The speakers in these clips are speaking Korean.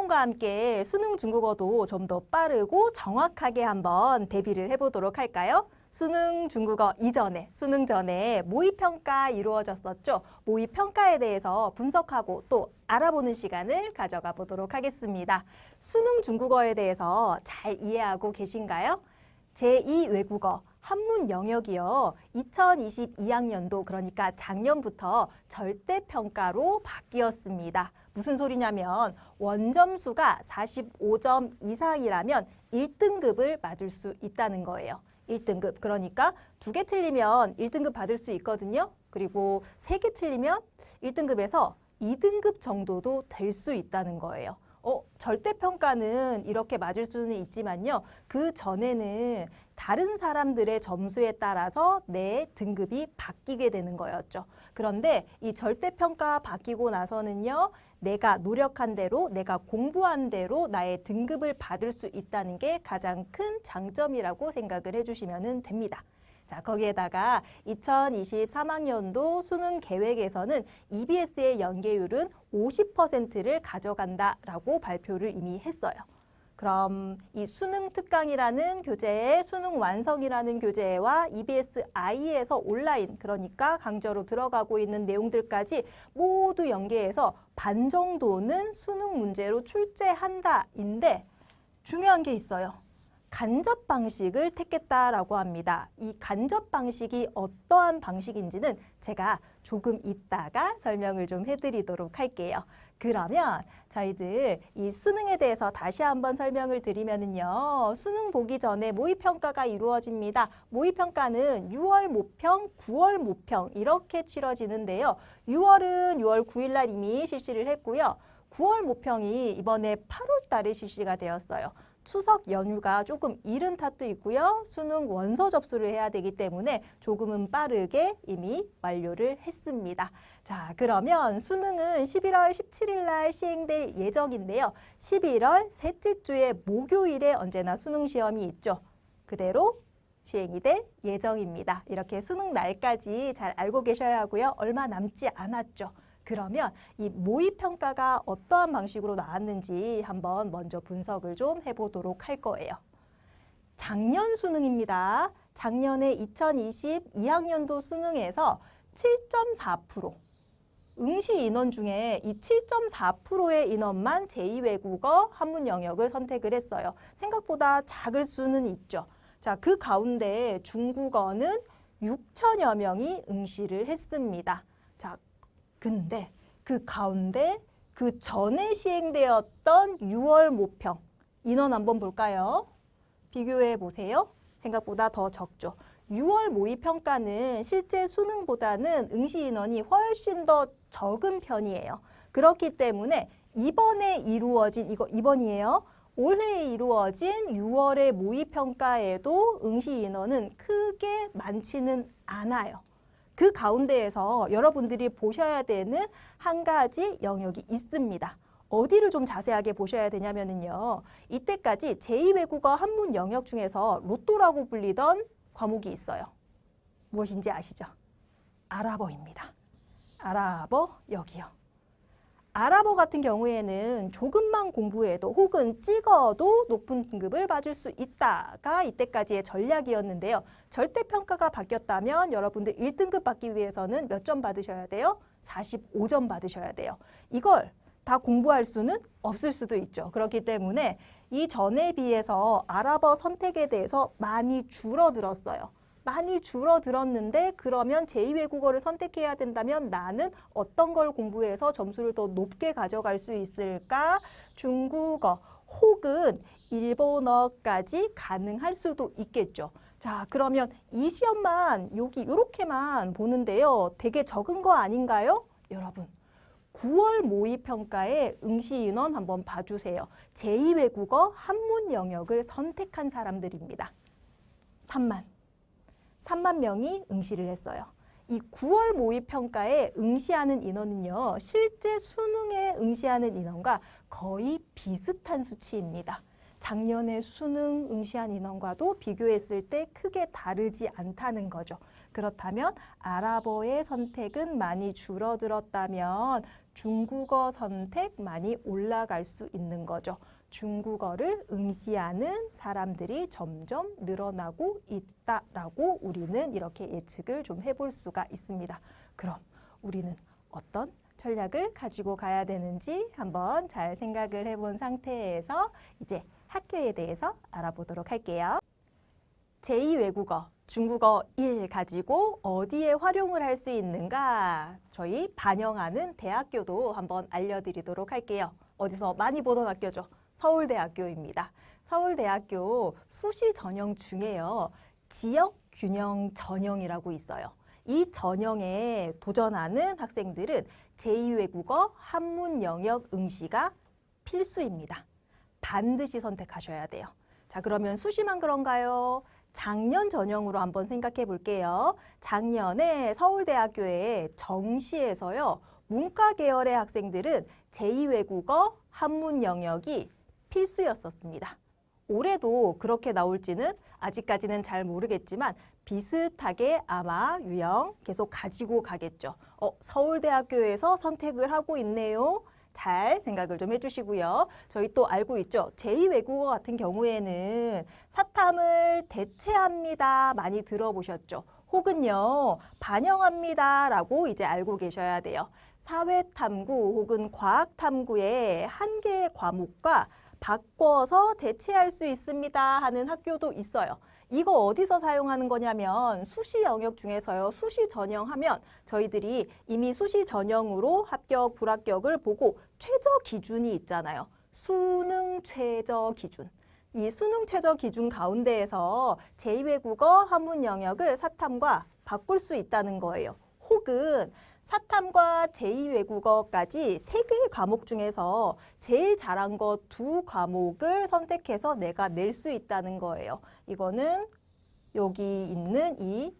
여러분과 함께 수능 중국어도 좀 더 빠르고 정확하게 한번 대비를 해보도록 할까요? 수능 중국어 이전에, 수능 전에 모의평가 이루어졌었죠. 모의평가에 대해서 분석하고 또 알아보는 시간을 가져가 보도록 하겠습니다. 수능 중국어에 대해서 잘 이해하고 계신가요? 제2 외국어 한문 영역이요. 2022학년도 그러니까 작년부터 절대평가로 바뀌었습니다. 무슨 소리냐면 원점수가 45점 이상이라면 1등급을 받을 수 있다는 거예요. 1등급. 그러니까 2개 틀리면 1등급 받을 수 있거든요. 그리고 3개 틀리면 1등급에서 2등급 정도도 될 수 있다는 거예요. 절대평가는 이렇게 맞을 수는 있지만요. 그 전에는 다른 사람들의 점수에 따라서 내 등급이 바뀌게 되는 거였죠. 그런데 이 절대평가 바뀌고 나서는요. 내가 노력한 대로, 내가 공부한 대로 나의 등급을 받을 수 있다는 게 가장 큰 장점이라고 생각을 해주시면 됩니다. 자, 거기에다가 2023학년도 수능 계획에서는 EBS의 연계율은 50%를 가져간다라고 발표를 이미 했어요. 그럼 이 수능 특강이라는 교재에 수능 완성이라는 교재와 EBS IE에서 온라인, 그러니까 강좌로 들어가고 있는 내용들까지 모두 연계해서 반 정도는 수능 문제로 출제한다인데 중요한 게 있어요. 간접 방식을 택했다라고 합니다. 이 간접 방식이 어떠한 방식인지는 제가 조금 이따가 설명을 좀 해드리도록 할게요. 그러면 저희들 이 수능에 대해서 다시 한번 설명을 드리면은요. 수능 보기 전에 모의평가가 이루어집니다. 모의평가는 6월 모평, 9월 모평 이렇게 치러지는데요. 6월은 6월 9일 날 이미 실시를 했고요. 9월 모평이 이번에 8월 달에 실시가 되었어요. 추석 연휴가 조금 이른 탓도 있고요. 수능 원서 접수를 해야 되기 때문에 조금은 빠르게 이미 완료를 했습니다. 자, 그러면 수능은 11월 17일 날 시행될 예정인데요. 11월 셋째 주의 목요일에 언제나 수능 시험이 있죠. 그대로 시행이 될 예정입니다. 이렇게 수능 날까지 잘 알고 계셔야 하고요. 얼마 남지 않았죠. 그러면 이 모의평가가 어떠한 방식으로 나왔는지 한번 먼저 분석을 좀 해보도록 할 거예요. 작년 수능입니다. 작년에 2022학년도 수능에서 7.4%, 응시 인원 중에 이 7.4%의 인원만 제2외국어 한문 영역을 선택을 했어요. 생각보다 작을 수는 있죠. 자, 그 가운데 중국어는 6천여 명이 응시를 했습니다. 자, 근데 그 가운데 그 전에 시행되었던 6월 모평 인원 한번 볼까요? 비교해 보세요. 생각보다 더 적죠. 6월 모의평가는 실제 수능보다는 응시 인원이 훨씬 더 적은 편이에요. 그렇기 때문에 이번에 이루어진, 이거 2번이에요. 올해 이루어진 6월의 모의평가에도 응시 인원은 크게 많지는 않아요. 그 가운데에서 여러분들이 보셔야 되는 한 가지 영역이 있습니다. 어디를 좀 자세하게 보셔야 되냐면요. 이때까지 제2외국어 한문 영역 중에서 로또라고 불리던 과목이 있어요. 무엇인지 아시죠? 아랍어입니다. 아랍어 여기요. 아랍어 같은 경우에는 조금만 공부해도 혹은 찍어도 높은 등급을 받을 수 있다가 이때까지의 전략이었는데요. 절대평가가 바뀌었다면 여러분들 1등급 받기 위해서는 몇 점 받으셔야 돼요? 45점 받으셔야 돼요. 이걸 다 공부할 수는 없을 수도 있죠. 그렇기 때문에 이전에 비해서 아랍어 선택에 대해서 많이 줄어들었어요. 많이 줄어들었는데 그러면 제2외국어를 선택해야 된다면 나는 어떤 걸 공부해서 점수를 더 높게 가져갈 수 있을까? 중국어 혹은 일본어까지 가능할 수도 있겠죠. 자, 그러면 이 시험만 여기 이렇게만 보는데요. 되게 적은 거 아닌가요? 여러분, 9월 모의평가의 응시 인원 한번 봐주세요. 제2외국어 한문 영역을 선택한 사람들입니다. 3만 명이 응시를 했어요. 이 9월 모의평가에 응시하는 인원은요. 실제 수능에 응시하는 인원과 거의 비슷한 수치입니다. 작년에 수능 응시한 인원과도 비교했을 때 크게 다르지 않다는 거죠. 그렇다면 아랍어의 선택은 많이 줄어들었다면 중국어 선택만이 올라갈 수 있는 거죠. 중국어를 응시하는 사람들이 점점 늘어나고 있다라고 우리는 이렇게 예측을 좀 해볼 수가 있습니다. 그럼 우리는 어떤 전략을 가지고 가야 되는지 한번 잘 생각을 해본 상태에서 이제 학교에 대해서 알아보도록 할게요. 제2외국어, 중국어 1 가지고 어디에 활용을 할 수 있는가? 저희 반영하는 대학교도 한번 알려드리도록 할게요. 어디서 많이 보던 학교죠? 서울대학교입니다. 서울대학교 수시 전형 중에요. 지역균형 전형이라고 있어요. 이 전형에 도전하는 학생들은 제2외국어 한문 영역 응시가 필수입니다. 반드시 선택하셔야 돼요. 자, 그러면 수시만 그런가요? 작년 전형으로 한번 생각해 볼게요. 작년에 서울대학교의 정시에서요. 문과 계열의 학생들은 제2외국어 한문 영역이 필수였었습니다. 올해도 그렇게 나올지는 아직까지는 잘 모르겠지만 비슷하게 아마 유형 계속 가지고 가겠죠. 서울대학교에서 선택을 하고 있네요. 잘 생각을 좀 해주시고요. 저희 또 알고 있죠. 제2외국어 같은 경우에는 사탐을 대체합니다. 많이 들어보셨죠. 혹은요. 반영합니다. 라고 이제 알고 계셔야 돼요. 사회탐구 혹은 과학탐구의 한 개의 과목과 바꿔서 대체할 수 있습니다 하는 학교도 있어요. 이거 어디서 사용하는 거냐면 수시 영역 중에서요. 수시 전형하면 저희들이 이미 수시 전형으로 합격, 불합격을 보고 최저 기준이 있잖아요. 수능 최저 기준. 이 수능 최저 기준 가운데에서 제2외국어 한문 영역을 사탐과 바꿀 수 있다는 거예요. 혹은 사탐과 제2외국어까지 3개의 과목 중에서 제일 잘한 거 2과목을 선택해서 내가 낼 수 있다는 거예요. 이거는 여기 있는 이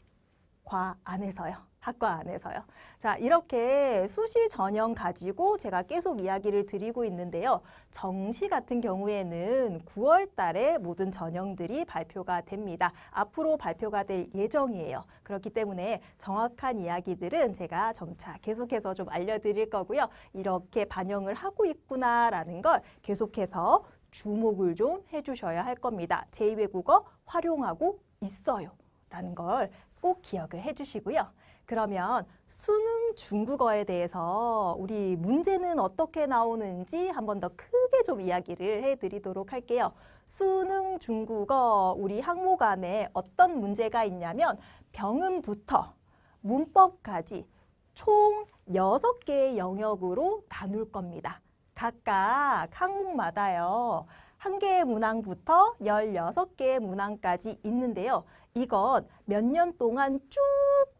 과 안에서요. 학과 안에서요. 자, 이렇게 수시 전형 가지고 제가 계속 이야기를 드리고 있는데요. 정시 같은 경우에는 9월 달에 모든 전형들이 발표가 됩니다. 앞으로 발표가 될 예정이에요. 그렇기 때문에 정확한 이야기들은 제가 점차 계속해서 좀 알려드릴 거고요. 이렇게 반영을 하고 있구나라는 걸 계속해서 주목을 좀 해주셔야 할 겁니다. 제2외국어 활용하고 있어요. 라는 걸 꼭 기억을 해주시고요. 그러면 수능 중국어에 대해서 우리 문제는 어떻게 나오는지 한 번 더 크게 좀 이야기를 해드리도록 할게요. 수능 중국어 우리 항목 안에 어떤 문제가 있냐면 병음부터 문법까지 총 6개의 영역으로 나눌 겁니다. 각각 항목마다요. 한 개의 문항부터 16개의 문항까지 있는데요. 이건 몇 년 동안 쭉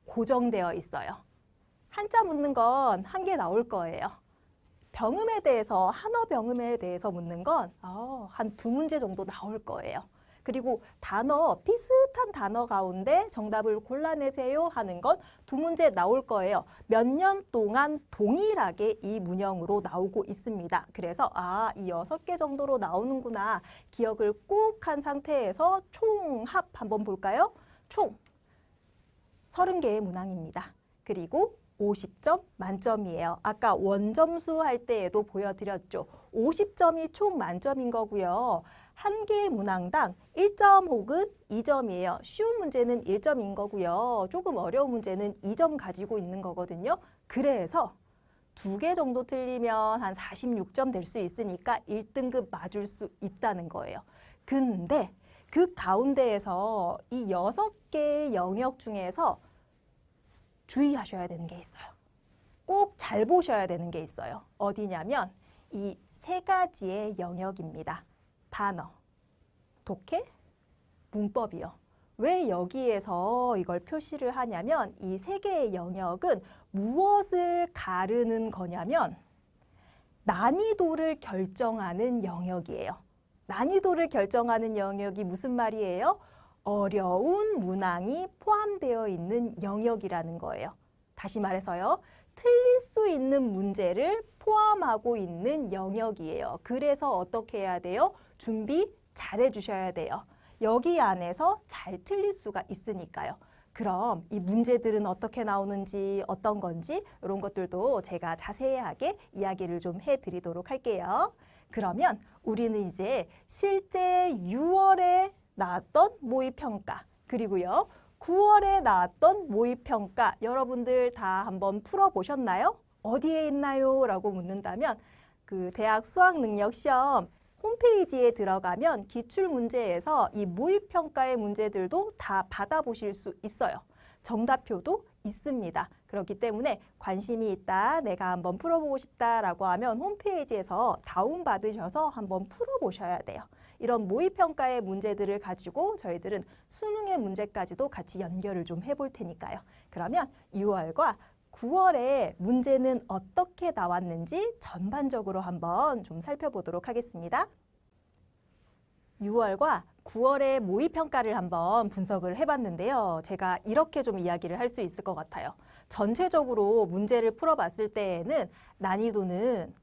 고정되어 있어요. 한자 묻는 건 한 개 나올 거예요. 병음에 대해서, 한어 병음에 대해서 묻는 건 한 2문제 정도 나올 거예요. 그리고 단어, 비슷한 단어 가운데 정답을 골라내세요 하는 건 2문제 나올 거예요. 몇 년 동안 동일하게 이 문형으로 나오고 있습니다. 그래서 이 6개 정도로 나오는구나. 기억을 꼭 한 상태에서 총합 한번 볼까요? 총 30개의 문항입니다. 그리고 50점 만점이에요. 아까 원점수 할 때에도 보여드렸죠. 50점이 총 만점인 거고요. 한 개의 문항당 1점 혹은 2점이에요. 쉬운 문제는 1점인 거고요. 조금 어려운 문제는 2점 가지고 있는 거거든요. 그래서 2개 정도 틀리면 한 46점 될 수 있으니까 1등급 맞을 수 있다는 거예요. 근데 그 가운데에서 이 6개의 영역 중에서 주의하셔야 되는 게 있어요. 꼭 잘 보셔야 되는 게 있어요. 어디냐면 이 3가지의 영역입니다. 단어, 독해, 문법이요. 왜 여기에서 이걸 표시를 하냐면 이 3개의 영역은 무엇을 가르는 거냐면 난이도를 결정하는 영역이에요. 난이도를 결정하는 영역이 무슨 말이에요? 어려운 문항이 포함되어 있는 영역이라는 거예요. 다시 말해서요. 틀릴 수 있는 문제를 포함하고 있는 영역이에요. 그래서 어떻게 해야 돼요? 준비 잘 해주셔야 돼요. 여기 안에서 잘 틀릴 수가 있으니까요. 그럼 이 문제들은 어떻게 나오는지 어떤 건지 이런 것들도 제가 자세하게 이야기를 좀 해드리도록 할게요. 그러면 우리는 이제 실제 6월에 나왔던 모의평가 그리고요 9월에 나왔던 모의평가 여러분들 다 한번 풀어보셨나요? 어디에 있나요? 라고 묻는다면 그 대학 수학능력시험 홈페이지에 들어가면 기출문제에서 이 모의평가의 문제들도 다 받아보실 수 있어요. 정답표도 있습니다. 그렇기 때문에 관심이 있다, 내가 한번 풀어보고 싶다라고 하면 홈페이지에서 다운받으셔서 한번 풀어보셔야 돼요. 이런 모의평가의 문제들을 가지고 저희들은 수능의 문제까지도 같이 연결을 좀 해볼 테니까요. 그러면 6월과 9월에 문제는 어떻게 나왔는지 전반적으로 한번 좀 살펴보도록 하겠습니다. 6월과 9월의 모의평가를 한번 분석을 해봤는데요. 제가 이렇게 좀 이야기를 할 수 있을 것 같아요. 전체적으로 문제를 풀어봤을 때에는 난이도는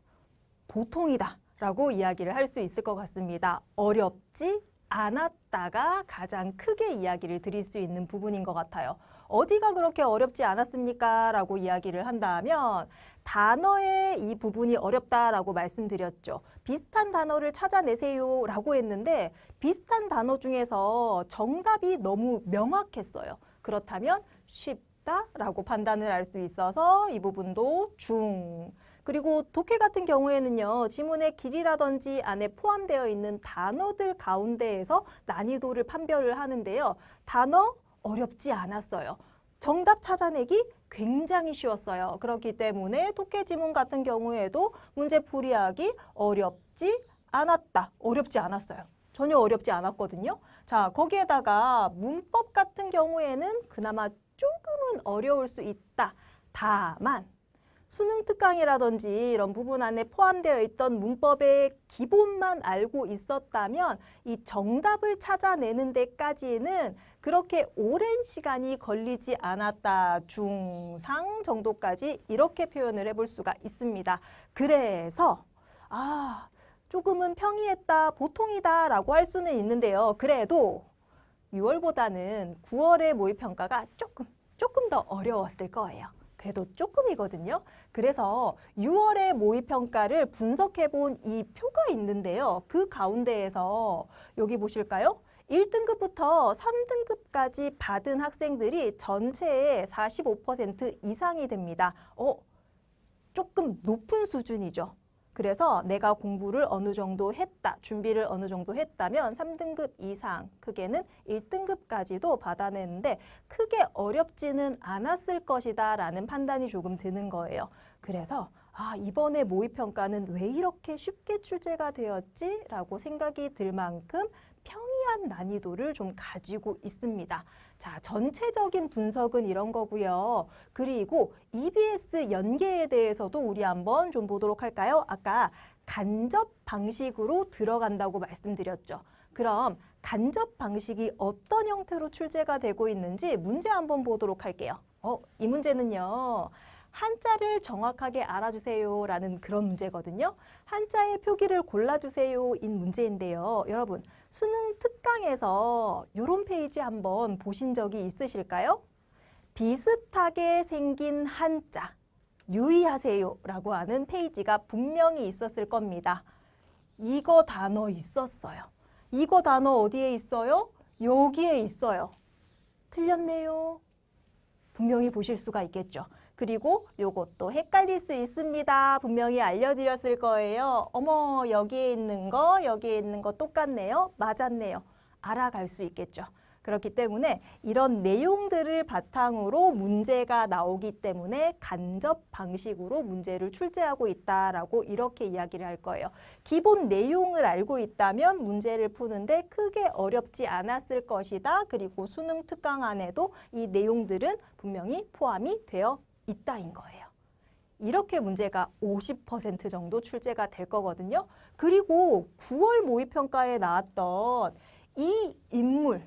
보통이다 라고 이야기를 할 수 있을 것 같습니다. 어렵지 않았다가 가장 크게 이야기를 드릴 수 있는 부분인 것 같아요. 어디가 그렇게 어렵지 않았습니까? 라고 이야기를 한다면 단어의 이 부분이 어렵다라고 말씀드렸죠. 비슷한 단어를 찾아내세요 라고 했는데 비슷한 단어 중에서 정답이 너무 명확했어요. 그렇다면 쉽다라고 판단을 할 수 있어서 이 부분도 중. 그리고 독해 같은 경우에는요. 지문의 길이라든지 안에 포함되어 있는 단어들 가운데에서 난이도를 판별을 하는데요. 단어 어렵지 않았어요. 정답 찾아내기 굉장히 쉬웠어요. 그렇기 때문에 독해 지문 같은 경우에도 문제 풀이하기 어렵지 않았다. 어렵지 않았어요. 전혀 어렵지 않았거든요. 자, 거기에다가 문법 같은 경우에는 그나마 조금은 어려울 수 있다. 다만 수능 특강이라든지 이런 부분 안에 포함되어 있던 문법의 기본만 알고 있었다면 이 정답을 찾아내는 데까지는 그렇게 오랜 시간이 걸리지 않았다. 중상 정도까지 이렇게 표현을 해볼 수가 있습니다. 그래서 조금은 평이했다, 보통이다 라고 할 수는 있는데요. 그래도 6월보다는 9월의 모의평가가 조금 더 어려웠을 거예요. 그래도 조금이거든요. 그래서 6월의 모의평가를 분석해본 이 표가 있는데요. 그 가운데에서 여기 보실까요? 1등급부터 3등급까지 받은 학생들이 전체의 45% 이상이 됩니다. 조금 높은 수준이죠. 그래서 내가 공부를 어느 정도 했다, 준비를 어느 정도 했다면 3등급 이상, 크게는 1등급까지도 받아내는데 크게 어렵지는 않았을 것이다 라는 판단이 조금 드는 거예요. 그래서 이번에 모의평가는 왜 이렇게 쉽게 출제가 되었지? 라고 생각이 들 만큼 평이한 난이도를 좀 가지고 있습니다. 자, 전체적인 분석은 이런 거고요. 그리고 EBS 연계에 대해서도 우리 한번 좀 보도록 할까요? 아까 간접 방식으로 들어간다고 말씀드렸죠. 그럼 간접 방식이 어떤 형태로 출제가 되고 있는지 문제 한번 보도록 할게요. 이 문제는요. 한자를 정확하게 알아주세요 라는 그런 문제거든요. 한자의 표기를 골라주세요 인 문제인데요. 여러분 수능 특강에서 이런 페이지 한번 보신 적이 있으실까요? 비슷하게 생긴 한자 유의하세요 라고 하는 페이지가 분명히 있었을 겁니다. 이거 단어 있었어요. 이거 단어 어디에 있어요? 여기에 있어요. 틀렸네요. 분명히 보실 수가 있겠죠. 그리고 요것도 헷갈릴 수 있습니다. 분명히 알려드렸을 거예요. 어머, 여기에 있는 거 똑같네요. 맞았네요. 알아갈 수 있겠죠. 그렇기 때문에 이런 내용들을 바탕으로 문제가 나오기 때문에 간접 방식으로 문제를 출제하고 있다라고 이렇게 이야기를 할 거예요. 기본 내용을 알고 있다면 문제를 푸는데 크게 어렵지 않았을 것이다. 그리고 수능 특강 안에도 이 내용들은 분명히 포함이 되어 있다인 거예요. 이렇게 문제가 50% 정도 출제가 될 거거든요. 그리고 9월 모의평가에 나왔던 이 인물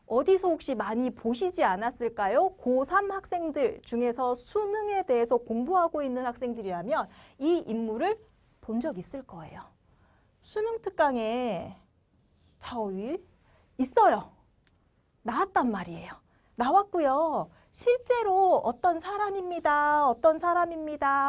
어디서 혹시 많이 보시지 않았을까요? 고3 학생들 중에서 수능에 대해서 공부하고 있는 학생들이라면 이 인물을 본 적 있을 거예요. 수능 특강에 차오일 있어요. 나왔단 말이에요. 나왔고요. 실제로 어떤 사람입니다.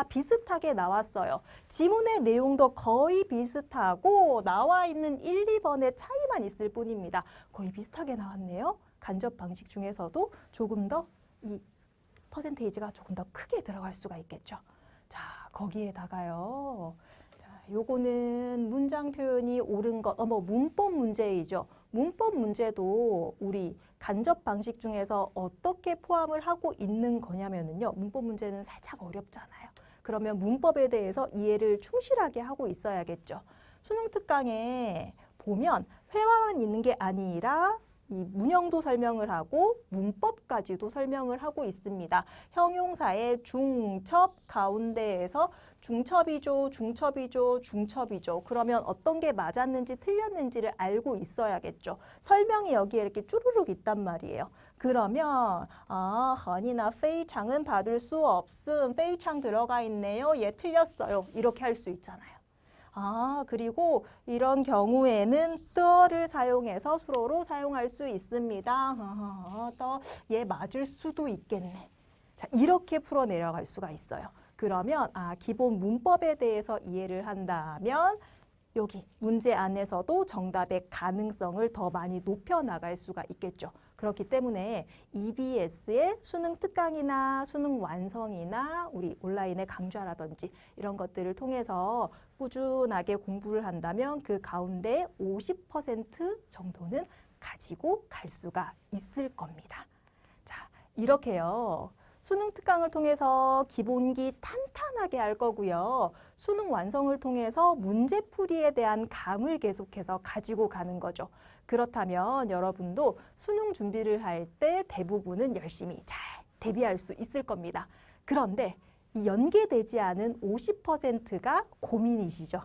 비슷하게 나왔어요. 지문의 내용도 거의 비슷하고 나와 있는 1, 2번의 차이만 있을 뿐입니다. 거의 비슷하게 나왔네요. 간접 방식 중에서도 조금 더 이 퍼센테이지가 조금 더 크게 들어갈 수가 있겠죠. 자, 거기에다가요. 요거는 문장 표현이 옳은 것, 문법 문제이죠. 문법 문제도 우리 간접 방식 중에서 어떻게 포함을 하고 있는 거냐면요. 문법 문제는 살짝 어렵잖아요. 그러면 문법에 대해서 이해를 충실하게 하고 있어야겠죠. 수능 특강에 보면 회화만 있는 게 아니라 이 문형도 설명을 하고 문법까지도 설명을 하고 있습니다. 형용사의 중첩 가운데에서 중첩이죠. 그러면 어떤 게 맞았는지 틀렸는지를 알고 있어야겠죠. 설명이 여기에 이렇게 쭈루룩 있단 말이에요. 그러면 허니나 페이창은 받을 수 없음. 페이창 들어가 있네요. 얘 틀렸어요. 이렇게 할 수 있잖아요. 그리고 이런 경우에는 더를 사용해서 수로로 사용할 수 있습니다. 얘 맞을 수도 있겠네. 자, 이렇게 풀어 내려갈 수가 있어요. 그러면 기본 문법에 대해서 이해를 한다면 여기 문제 안에서도 정답의 가능성을 더 많이 높여 나갈 수가 있겠죠. 그렇기 때문에 EBS의 수능 특강이나 수능 완성이나 우리 온라인의 강좌라든지 이런 것들을 통해서 꾸준하게 공부를 한다면 그 가운데 50% 정도는 가지고 갈 수가 있을 겁니다. 자, 이렇게요. 수능 특강을 통해서 기본기 탄탄하게 할 거고요. 수능 완성을 통해서 문제풀이에 대한 감을 계속해서 가지고 가는 거죠. 그렇다면 여러분도 수능 준비를 할 때 대부분은 열심히 잘 대비할 수 있을 겁니다. 그런데 이 연계되지 않은 50%가 고민이시죠.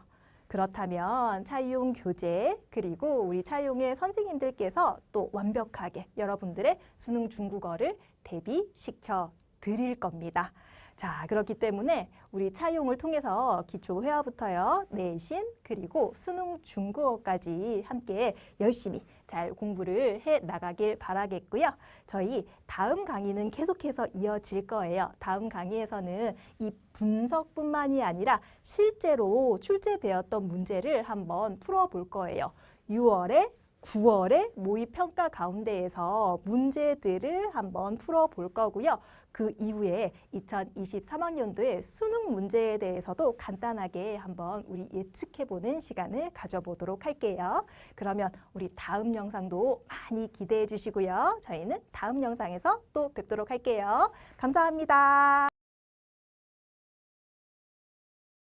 그렇다면 차이용 교재 그리고 우리 차이용의 선생님들께서 또 완벽하게 여러분들의 수능 중국어를 대비시켜 드릴 겁니다. 자, 그렇기 때문에 우리 차이용을 통해서 기초 회화부터요, 내신 그리고 수능 중국어까지 함께 열심히 잘 공부를 해 나가길 바라겠고요. 저희 다음 강의는 계속해서 이어질 거예요. 다음 강의에서는 이 분석뿐만이 아니라 실제로 출제되었던 문제를 한번 풀어볼 거예요. 6월에 9월에 모의평가 가운데에서 문제들을 한번 풀어볼 거고요. 그 이후에 2023학년도의 수능 문제에 대해서도 간단하게 한번 우리 예측해보는 시간을 가져보도록 할게요. 그러면 우리 다음 영상도 많이 기대해 주시고요. 저희는 다음 영상에서 또 뵙도록 할게요. 감사합니다.